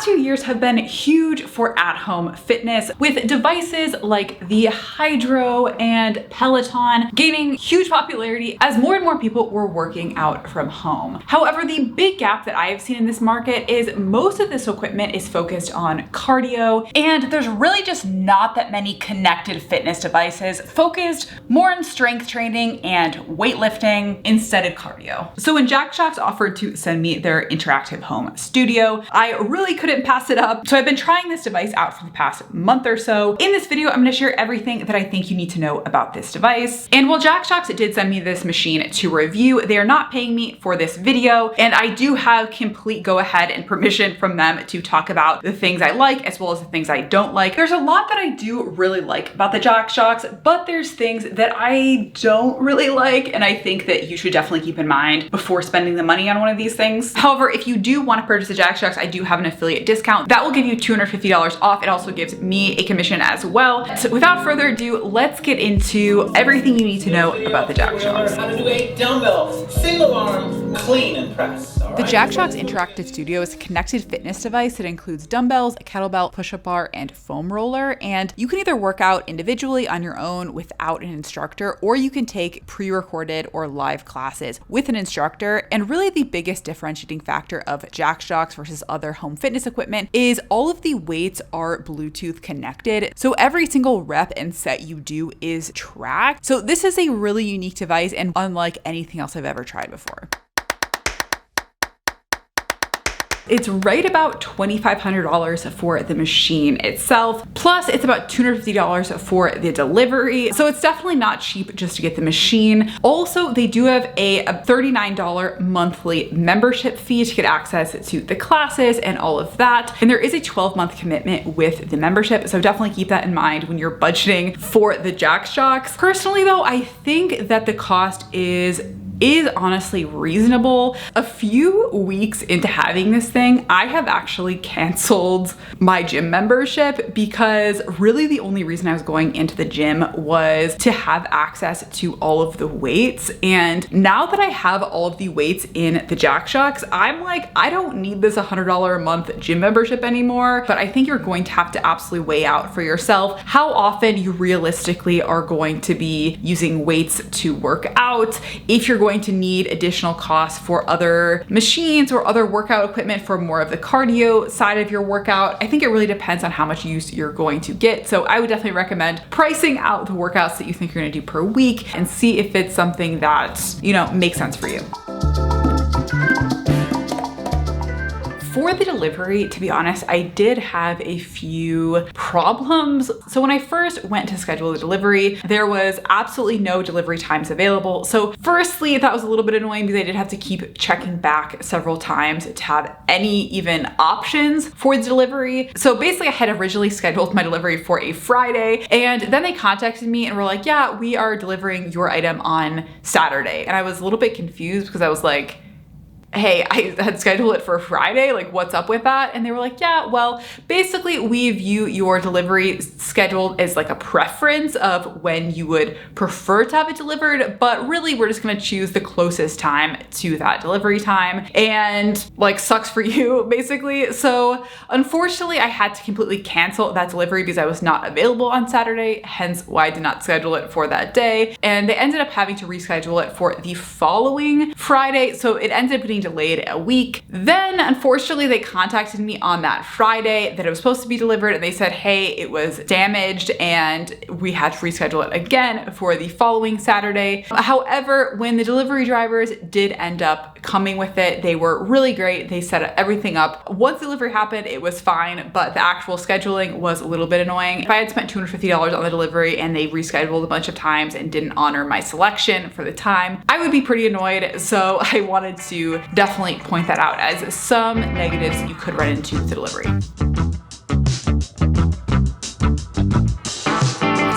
past 2 years have been huge for at-home fitness, with devices like the Hydro and Peloton gaining huge popularity as more and more people were working out from home. However, the big gap that I have seen in this market is most of this equipment is focused on cardio, and there's really just not that many connected fitness devices focused more on strength training and weightlifting instead of cardio. So when JaxJox offered to send me their interactive home studio, I really couldn't pass it up. So I've been trying this device out for the past month or so. In this video, I'm gonna share everything that I think you need to know about this device. And while JaxJox did send me this machine to review, they are not paying me for this video, and I do have complete go ahead and permission from them to talk about the things I like as well as the things I don't like. There's a lot that I do really like about the JaxJox, but there's things that I don't really like, and I think that you should definitely keep in mind before spending the money on one of these things. However, if you do want to purchase a JaxJox, I do have an affiliate discount that will give you $250 off. It also gives me a commission as well. So without further ado, let's get into everything you need to know about the JaxJox. How to do a dumbbell, single arm, clean and press. The JaxJox Interactive Studio is a connected fitness device that includes dumbbells, a kettlebell, push-up bar, and foam roller. And you can either work out individually on your own without an instructor, or you can take pre-recorded or live classes with an instructor. And really the biggest differentiating factor of JaxJox versus other home fitness equipment is all of the weights are Bluetooth connected. So every single rep and set you do is tracked. So this is a really unique device and unlike anything else I've ever tried before. It's right about $2,500 for the machine itself, plus it's about $250 for the delivery. So it's definitely not cheap just to get the machine. Also, they do have a $39 monthly membership fee to get access to the classes and all of that. And there is a 12-month commitment with the membership. So definitely keep that in mind when you're budgeting for the JaxJox. Personally though, I think that the cost is honestly reasonable. A few weeks into having this thing, I have actually canceled my gym membership because really the only reason I was going into the gym was to have access to all of the weights. And now that I have all of the weights in the JaxJox, I'm like, I don't need this $100 a month gym membership anymore. But I think you're going to have to absolutely weigh out for yourself how often you realistically are going to be using weights to work out. If you're going to need additional costs for other machines or other workout equipment for more of the cardio side of your workout. I think it really depends on how much use you're going to get. So I would definitely recommend pricing out the workouts that you think you're gonna do per week and see if it's something that, you know, makes sense for you. For the delivery, to be honest, I did have a few problems. So when I first went to schedule the delivery, there was absolutely no delivery times available. So firstly, that was a little bit annoying because I did have to keep checking back several times to have any even options for the delivery. So basically I had originally scheduled my delivery for a Friday, and then they contacted me and were like, yeah, we are delivering your item on Saturday. And I was a little bit confused because I was like, hey, I had scheduled it for Friday, like what's up with that? And they were like, yeah, well, basically we view your delivery scheduled as like a preference of when you would prefer to have it delivered, but really we're just gonna choose the closest time to that delivery time, and like sucks for you, basically. So unfortunately I had to completely cancel that delivery because I was not available on Saturday, hence why I did not schedule it for that day. And they ended up having to reschedule it for the following Friday. So it ended up getting delayed a week. Then unfortunately they contacted me on that Friday that it was supposed to be delivered, and they said, hey, it was damaged and we had to reschedule it again for the following Saturday. However, when the delivery drivers did end up coming with it, they were really great. They set everything up. Once delivery happened, it was fine, but the actual scheduling was a little bit annoying. If I had spent $250 on the delivery and they rescheduled a bunch of times and didn't honor my selection for the time, I would be pretty annoyed. So I wanted to definitely point that out as some negatives you could run into with the delivery.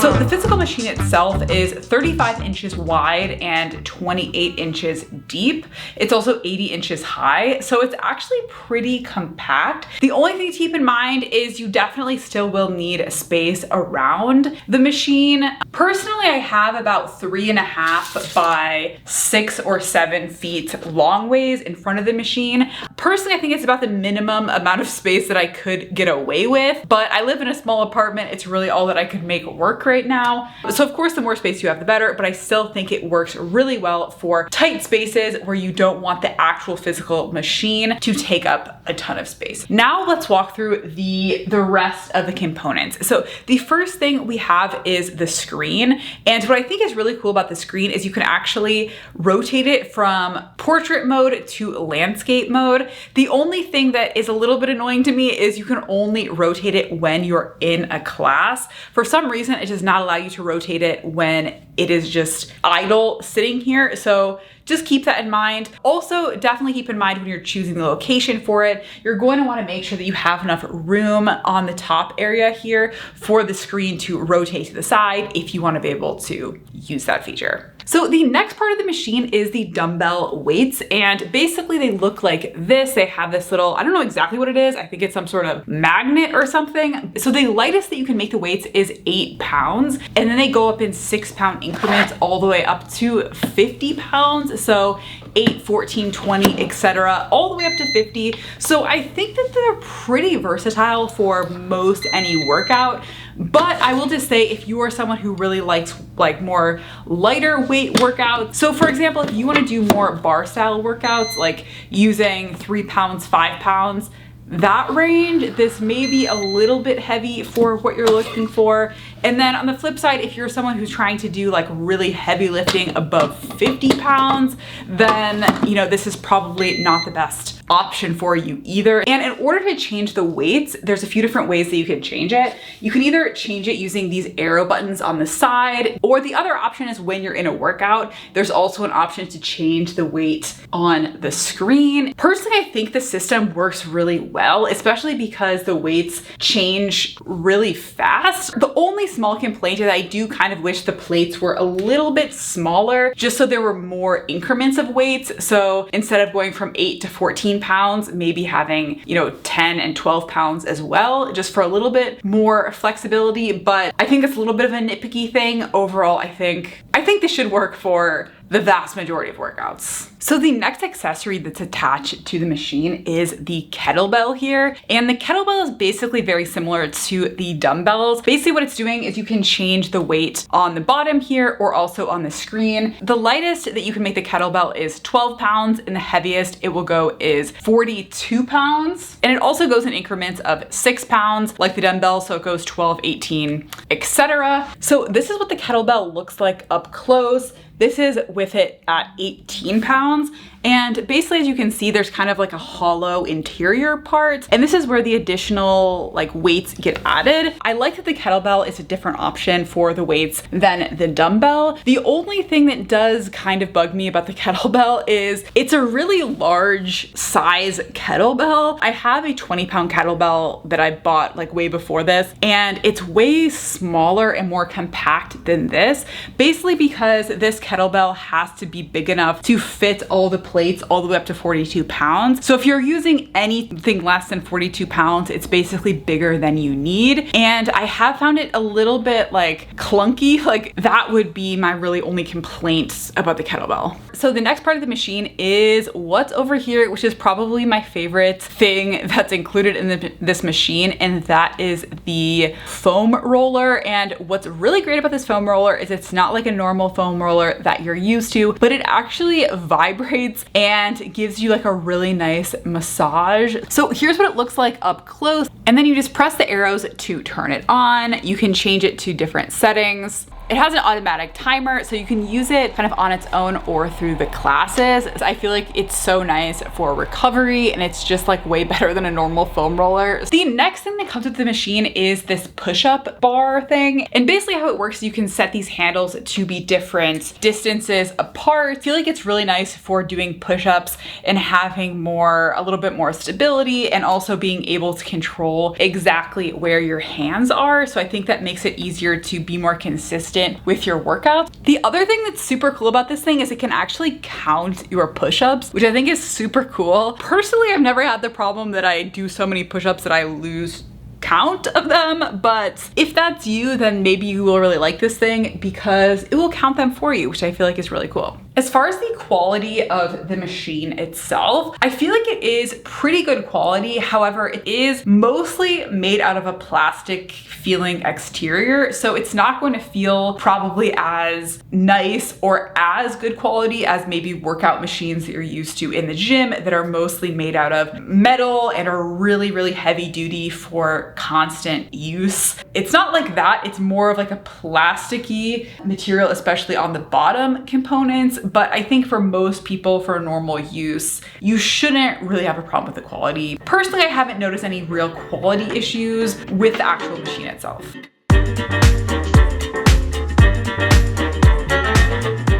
So the physical machine itself is 35 inches wide and 28 inches deep. It's also 80 inches high, so it's actually pretty compact. The only thing to keep in mind is you definitely still will need a space around the machine. Personally, I have about 3.5 by 6 or 7 feet long ways in front of the machine. Personally, I think it's about the minimum amount of space that I could get away with, but I live in a small apartment. It's really all that I could make work right now. So of course, the more space you have, the better, but I still think it works really well for tight spaces where you don't want the actual physical machine to take up a ton of space. Now let's walk through the rest of the components. So the first thing we have is the screen. And what I think is really cool about the screen is you can actually rotate it from portrait mode to landscape mode. The only thing that is a little bit annoying to me is you can only rotate it when you're in a class. For some reason, it does not allow you to rotate it when it is just idle sitting here. So just keep that in mind. Also, definitely keep in mind when you're choosing the location for it, you're going to want to make sure that you have enough room on the top area here for the screen to rotate to the side if you want to be able to use that feature. So the next part of the machine is the dumbbell weights, and basically they look like this. They have this little, I don't know exactly what it is. I think it's some sort of magnet or something. So the lightest that you can make the weights is 8 pounds, and then they go up in 6-pound increments all the way up to 50 pounds. So 8, 14, 20, etc., all the way up to 50. So I think that they're pretty versatile for most any workout. But I will just say, if you are someone who really likes like more lighter weight workouts, so for example, if you want to do more bar style workouts, like using 3 pounds, 5 pounds, that range, this may be a little bit heavy for what you're looking for. And then on the flip side, if you're someone who's trying to do like really heavy lifting above 50 pounds, then, you know, this is probably not the best option for you either. And in order to change the weights, there's a few different ways that you can change it. You can either change it using these arrow buttons on the side, or the other option is when you're in a workout, there's also an option to change the weight on the screen. Personally, I think the system works really well, especially because the weights change really fast. The only small complaint is I do kind of wish the plates were a little bit smaller, just so there were more increments of weights. So instead of going from 8 to 14 pounds, maybe having, 10 and 12 pounds as well, just for a little bit more flexibility. But I think it's a little bit of a nitpicky thing. Overall, I think this should work for the vast majority of workouts. So the next accessory that's attached to the machine is the kettlebell here. And the kettlebell is basically very similar to the dumbbells. Basically what it's doing is you can change the weight on the bottom here or also on the screen. The lightest that you can make the kettlebell is 12 pounds and the heaviest it will go is 42 pounds. And it also goes in increments of 6 pounds like the dumbbell. So it goes 12, 18, etc. So this is what the kettlebell looks like up close. This is with it at 18 pounds. And basically, as you can see, there's kind of like a hollow interior part. And this is where the additional weights get added. I like that the kettlebell is a different option for the weights than the dumbbell. The only thing that does kind of bug me about the kettlebell is it's a really large size kettlebell. I have a 20-pound kettlebell that I bought way before this, and it's way smaller and more compact than this, basically because this kettlebell has to be big enough to fit all the plates all the way up to 42 pounds. So if you're using anything less than 42 pounds, it's basically bigger than you need. And I have found it a little bit clunky. That would be my really only complaint about the kettlebell. So the next part of the machine is what's over here, which is probably my favorite thing that's included in this machine, and that is the foam roller. And what's really great about this foam roller is it's not like a normal foam roller that you're used to, but it actually vibrates and gives you a really nice massage. So here's what it looks like up close. And then you just press the arrows to turn it on. You can change it to different settings. It has an automatic timer, so you can use it kind of on its own or through the classes. I feel like it's so nice for recovery, and it's just way better than a normal foam roller. The next thing that comes with the machine is this push-up bar thing. And basically how it works, you can set these handles to be different distances apart. I feel like it's really nice for doing push-ups and having a little bit more stability, and also being able to control exactly where your hands are. So I think that makes it easier to be more consistent consistent with your workouts. The other thing that's super cool about this thing is it can actually count your push-ups, which I think is super cool. Personally, I've never had the problem that I do so many push-ups that I lose count of them, but if that's you, then maybe you will really like this thing because it will count them for you, which I feel like is really cool. As far as the quality of the machine itself, I feel like it is pretty good quality. However, it is mostly made out of a plastic feeling exterior, so it's not going to feel probably as nice or as good quality as maybe workout machines that you're used to in the gym that are mostly made out of metal and are really, really heavy duty for constant use. It's not like that. It's more of like a plasticky material, especially on the bottom components. But I think for most people, for normal use, you shouldn't really have a problem with the quality. Personally, I haven't noticed any real quality issues with the actual machine itself.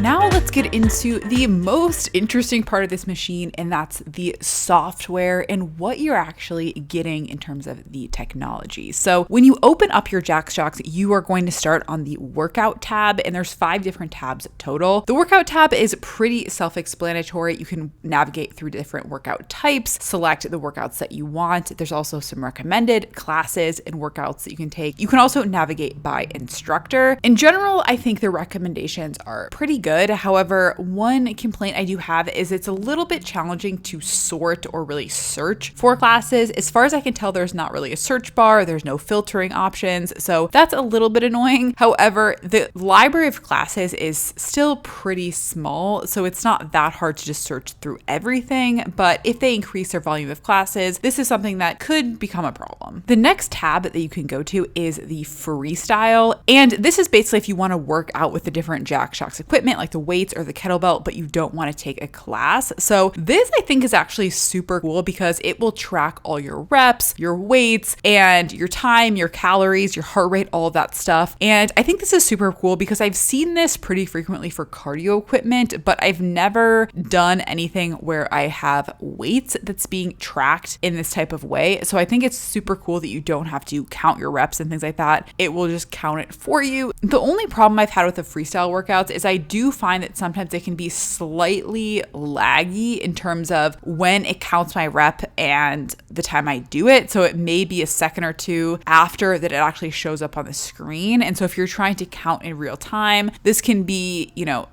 Now let's get into the most interesting part of this machine, and that's the software and what you're actually getting in terms of the technology. So when you open up your JaxJox, you are going to start on the workout tab, and there's 5 different tabs total. The workout tab is pretty self-explanatory. You can navigate through different workout types, select the workouts that you want. There's also some recommended classes and workouts that you can take. You can also navigate by instructor. In general, I think the recommendations are pretty good. However, one complaint I do have is it's a little bit challenging to sort or really search for classes. As far as I can tell, there's not really a search bar. There's no filtering options. So that's a little bit annoying. However, the library of classes is still pretty small, so it's not that hard to just search through everything. But if they increase their volume of classes, this is something that could become a problem. The next tab that you can go to is the freestyle. And this is basically if you want to work out with the different JaxJox equipment, like the weights or the kettlebell, but you don't want to take a class. So this I think is actually super cool because it will track all your reps, your weights, and your time, your calories, your heart rate, all of that stuff. And I think this is super cool because I've seen this pretty frequently for cardio equipment, but I've never done anything where I have weights that's being tracked in this type of way. So I think it's super cool that you don't have to count your reps and things like that. It will just count it for you. The only problem I've had with the freestyle workouts is I do find that sometimes it can be slightly laggy in terms of when it counts my rep and the time I do it. So it may be a second or two after that it actually shows up on the screen. And so if you're trying to count in real time, this can be,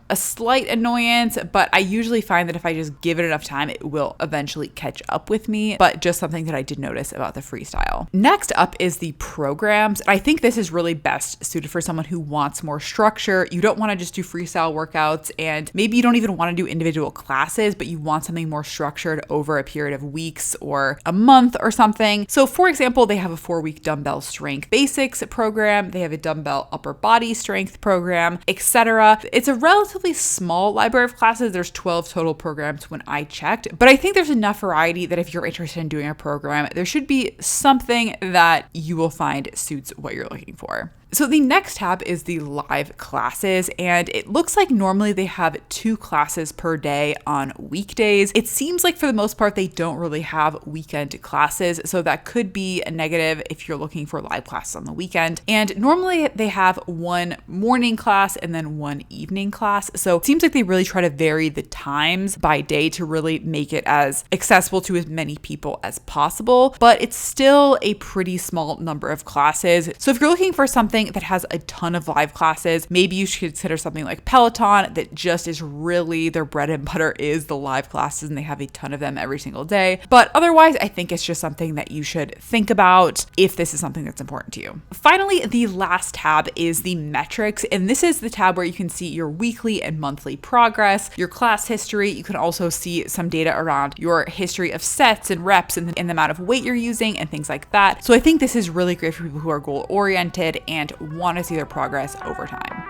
a slight annoyance, but I usually find that if I just give it enough time, it will eventually catch up with me. But just something that I did notice about the freestyle. Next up is the programs. I think this is really best suited for someone who wants more structure. You don't want to just do freestyle workouts, and maybe you don't even want to do individual classes, but you want something more structured over a period of weeks or a month or something. So for example, they have a 4-week dumbbell strength basics program. They have a dumbbell upper body strength program, etc. It's a relatively small library of classes. There's 12 total programs when I checked, but I think there's enough variety that if you're interested in doing a program, there should be something that you will find suits what you're looking for. So the next tab is the live classes, and it looks like normally they have 2 classes per day on weekdays. It seems like for the most part, they don't really have weekend classes. So that could be a negative if you're looking for live classes on the weekend. And normally they have 1 morning class and then 1 evening class. So it seems like they really try to vary the times by day to really make it as accessible to as many people as possible. But it's still a pretty small number of classes. So if you're looking for something that has a ton of live classes, maybe you should consider something like Peloton that just is really their bread and butter is the live classes, and they have a ton of them every single day. But otherwise, I think it's just something that you should think about if this is something that's important to you. Finally, the last tab is the metrics, and this is the tab where you can see your weekly and monthly progress, your class history. You can also see some data around your history of sets and reps and the amount of weight you're using and things like that. So I think this is really great for people who are goal oriented and want to see their progress over time.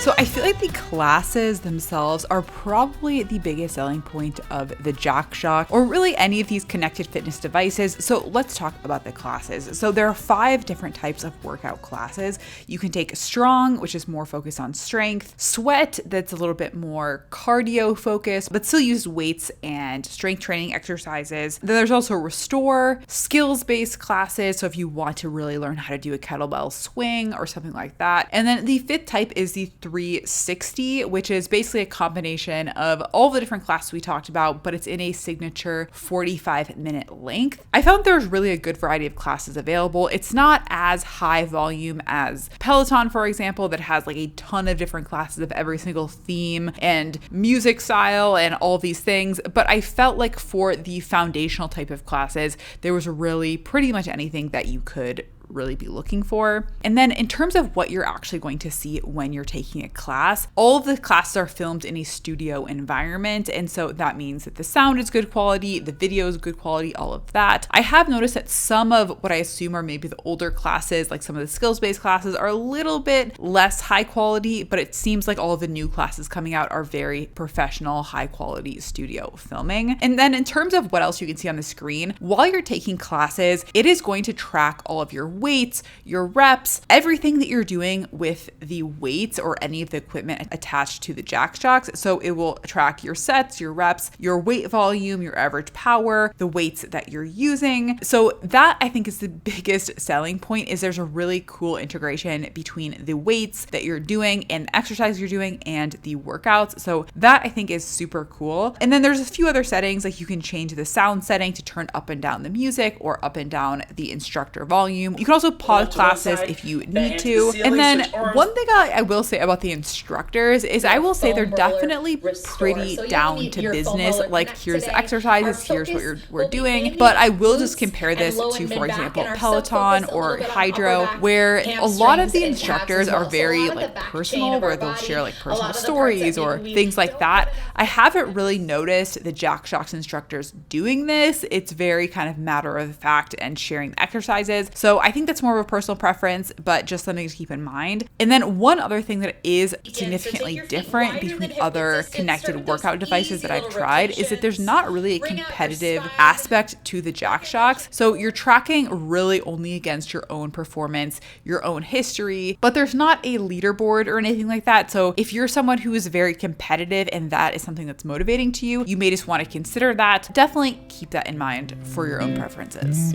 So I feel like the classes themselves are probably the biggest selling point of the JaxJox, or really any of these connected fitness devices. So let's talk about the classes. So there are 5 different types of workout classes. You can take strong, which is more focused on strength, sweat, that's a little bit more cardio focused, but still use weights and strength training exercises. Then there's also restore, skills-based classes. So if you want to really learn how to do a kettlebell swing or something like that. And then the 5th type is the 360, which is basically a combination of all the different classes we talked about, but it's in a signature 45-minute length. I found there's really a good variety of classes available. It's not as high volume as Peloton, for example, that has like a ton of different classes of every single theme and music style and all these things. But I felt like for the foundational type of classes, there was really pretty much anything that you could really be looking for. And then in terms of what you're actually going to see when you're taking a class, all of the classes are filmed in a studio environment. And so that means that the sound is good quality, the video is good quality, all of that. I have noticed that some of what I assume are maybe the older classes, like some of the skills-based classes, are a little bit less high quality, but it seems like all of the new classes coming out are very professional, high quality studio filming. And then in terms of what else you can see on the screen, while you're taking classes, it is going to track all of your weights, your reps, everything that you're doing with the weights or any of the equipment attached to the JaxJox. So it will track your sets, your reps, your weight volume, your average power, the weights that you're using. So that I think is the biggest selling point, is there's a really cool integration between the weights that you're doing and the exercise you're doing and the workouts. So that I think is super cool. And then there's a few other settings, like you can change the sound setting to turn up and down the music or up and down the instructor volume. You can also pause classes if you need to. And then one thing I will say about the instructors is I will say they're definitely pretty down to business. Like, here's the exercises, here's what we're doing. But I will just compare this to, for example, Peloton or Hydro, where a lot of the instructors are very like personal, where they'll share like personal stories or things like that. I haven't really noticed the JaxJox instructors doing this. It's very kind of matter of fact and sharing the exercises. So I think that's more of a personal preference, but just something to keep in mind. And then one other thing that is significantly different between other connected workout devices that I've tried is that there's not really a competitive aspect to the JaxJox. So you're tracking really only against your own performance, your own history, but there's not a leaderboard or anything like that. So if you're someone who is very competitive and that is something that's motivating to you, you may just want to consider that. Definitely keep that in mind for your own preferences.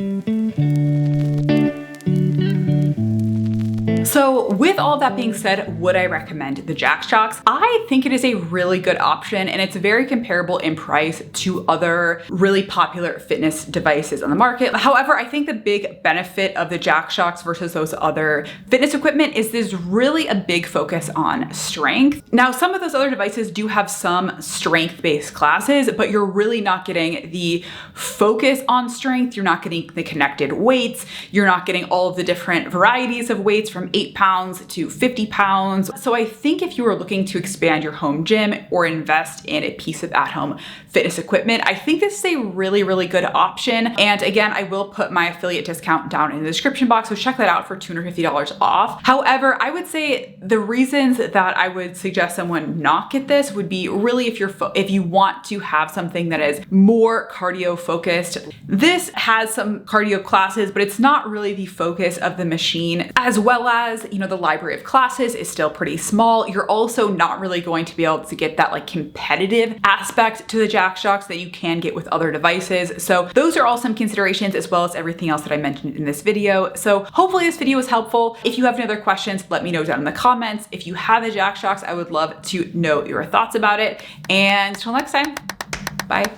So with all of that being said, would I recommend the JaxJox? I think it is a really good option, and it's very comparable in price to other really popular fitness devices on the market. However, I think the big benefit of the JaxJox versus those other fitness equipment is there's really a big focus on strength. Now, some of those other devices do have some strength-based classes, but you're really not getting the focus on strength. You're not getting the connected weights. You're not getting all of the different varieties of weights from 8 pounds to 50 pounds. So I think if you are looking to expand your home gym or invest in a piece of at-home fitness equipment, I think this is a really, really good option. And again, I will put my affiliate discount down in the description box, so check that out for $250 off. However, I would say the reasons that I would suggest someone not get this would be really if you want to have something that is more cardio focused. This has some cardio classes, but it's not really the focus of the machine, as well as, you know, the library of classes is still pretty small. You're also not really going to be able to get that like competitive aspect to the JaxJox that you can get with other devices. So those are all some considerations, as well as everything else that I mentioned in this video. So hopefully this video was helpful. If you have any other questions, let me know down in the comments. If you have a JaxJox, I would love to know your thoughts about it. And until next time, bye.